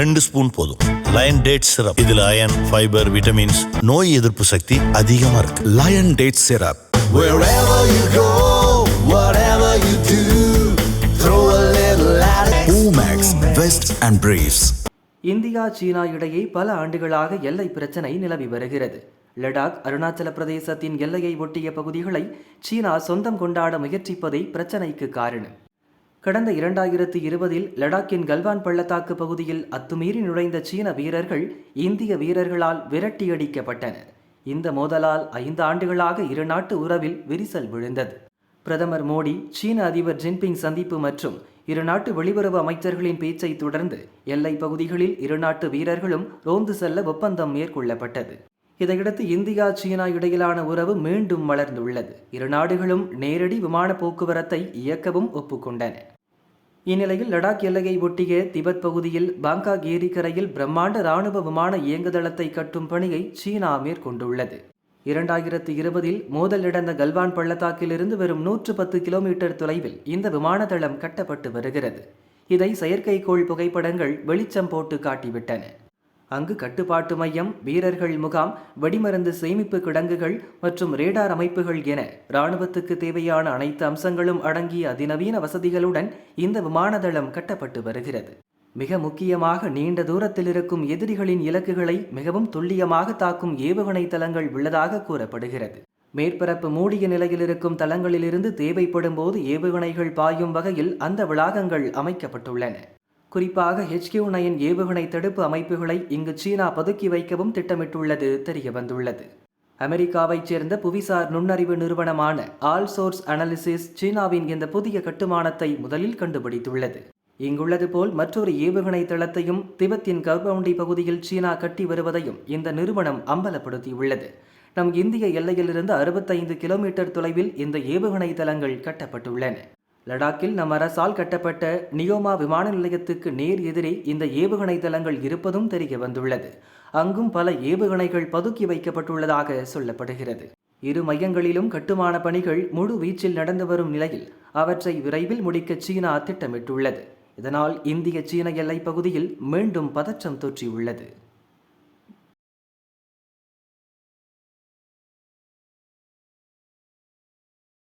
2 spoon போதும். Lion date syrup, இதுல iron, fibre, vitamins, நோய் எதிர்ப்பு சக்தி அதிகமா இருக்கு. Lion date syrup. Wherever you go, whatever you do, throw a little at it. Omax, Vest and Briefs. India China இடையே பல ஆண்டுகளாக எல்லை பிரச்சனை நிலவி வருகிறது. லடாக், அருணாச்சல பிரதேசத்தின் எல்லையை ஒட்டிய பகுதிகளை சீனா சொந்தம் கொண்டாட முயற்சிப்பதே பிரச்சனைக்கு காரணம். கடந்த 2020 லடாக்கின் கல்வான் பள்ளத்தாக்கு பகுதியில் அத்துமீறி நுழைந்த சீன வீரர்கள் இந்திய வீரர்களால் விரட்டியடிக்கப்பட்டனர். இந்த மோதலால் 5 ஆண்டுகளாக இரு நாட்டு உறவில் விரிசல் விழுந்தது. பிரதமர் மோடி, சீன அதிபர் ஜின்பிங் சந்திப்பு மற்றும் இரு நாட்டு வெளியுறவு அமைச்சர்களின் பேச்சை தொடர்ந்து எல்லை பகுதிகளில் இரு நாட்டு வீரர்களும் ரோந்து செல்ல ஒப்பந்தம் மேற்கொள்ளப்பட்டது. இதையடுத்து இந்தியா சீனா இடையிலான உறவு மீண்டும் மலர்ந்துள்ளது. இரு நாடுகளும் நேரடி விமான போக்குவரத்தை இயக்கவும் ஒப்புக்கொண்டன. இந்நிலையில் லடாக் எல்லையை ஒட்டிய திபெத் பகுதியில் பாங்காக் ஏரிக்கரையில் பிரம்மாண்ட இராணுவ விமான இயங்குதளத்தை கட்டும் பணியை சீனா மேற்கொண்டுள்ளது. 2020 மோதல் நடந்த கல்வான் பள்ளத்தாக்கிலிருந்து வெறும் 110 கிலோமீட்டர் தொலைவில் இந்த விமான தளம் கட்டப்பட்டு வருகிறது. இதை செயற்கைக்கோள் புகைப்படங்கள் வெளிச்சம் போட்டு காட்டிவிட்டன. அங்கு கட்டுப்பாட்டு மையம், வீரர்கள் முகாம், வெடிமருந்து சேமிப்பு கிடங்குகள் மற்றும் ரேடார் அமைப்புகள் என இராணுவத்துக்கு தேவையான அனைத்து அம்சங்களும் அடங்கிய அதிநவீன வசதிகளுடன் இந்த விமான தளம் கட்டப்பட்டு வருகிறது. மிக முக்கியமாக நீண்ட தூரத்தில் இருக்கும் எதிரிகளின் இலக்குகளை மிகவும் துல்லியமாக தாக்கும் ஏவுகணை தளங்கள் உள்ளதாக கூறப்படுகிறது. மேற்பரப்பு மூடிய நிலையில் இருக்கும் தளங்களிலிருந்து தேவைப்படும் போது ஏவுகணைகள் பாயும் வகையில் அந்த வளாகங்கள் அமைக்கப்பட்டுள்ளன. குறிப்பாக HQ-9 ஏவுகணை தடுப்பு அமைப்புகளை இங்கு சீனா பதுக்கி வைக்கவும் திட்டமிட்டுள்ளது தெரியவந்துள்ளது. அமெரிக்காவைச் சேர்ந்த புவிசார் நுண்ணறிவு நிறுவனமான ஆல் சோர்ஸ் அனாலிசிஸ் சீனாவின் இந்த புதிய கட்டுமானத்தை முதலில் கண்டுபிடித்துள்ளது. இங்குள்ளது போல் மற்றொரு ஏவுகணை தளத்தையும் திபெத்தின் கர்பவுண்டி பகுதியில் சீனா கட்டி வருவதையும் இந்த நிறுவனம் அம்பலப்படுத்தியுள்ளது. நம் இந்திய எல்லையிலிருந்து 65 கிலோமீட்டர் தொலைவில் இந்த ஏவுகணை தளங்கள் கட்டப்பட்டுள்ளன. லடாக்கில் நம் அரசால் கட்டப்பட்ட நியோமா விமான நிலையத்துக்கு நேர் எதிரே இந்த ஏவுகணை தளங்கள் இருப்பதும் தெரிய வந்துள்ளது. அங்கும் பல ஏவுகணைகள் பதுக்கி வைக்கப்பட்டுள்ளதாக சொல்லப்படுகிறது. இரு மையங்களிலும் கட்டுமான பணிகள் முழு வீச்சில் நடந்து வரும் நிலையில் அவற்றை விரைவில் முடிக்க சீனா திட்டமிட்டுள்ளது. இதனால் இந்திய சீன எல்லை பகுதியில் மீண்டும் பதற்றம் தொற்றியுள்ளது.